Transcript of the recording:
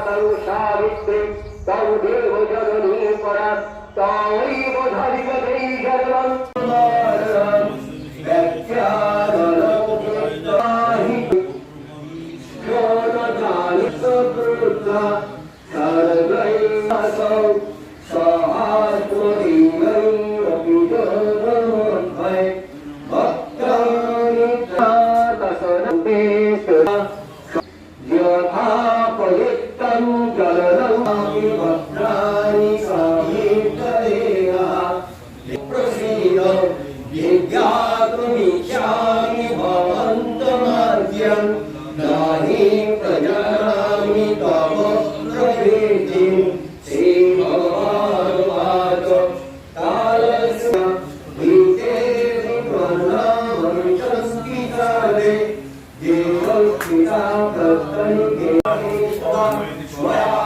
तौ सावित्रे तौ देव जननी परा तवैव धरिगते जगन्मातरम् व्याख्यानम् कृताहि ज्ञानदानि सकृता सर्वैरसौ सहात्मदीनैरपि जनमन्वै भक्तानि तसनते यथा प्रयुक्तं जलनमापि भद्राणि समेतयेनः प्रसीद विज्ञातुमिच्छामि भवन्तमाद्यं नहि प्रजानामि तव प्रकृतिं श्रीभगवानुवाच कालस्य भीते विप्रणामञ्चस्किताले देवस्मिता प्रतनिके स्वया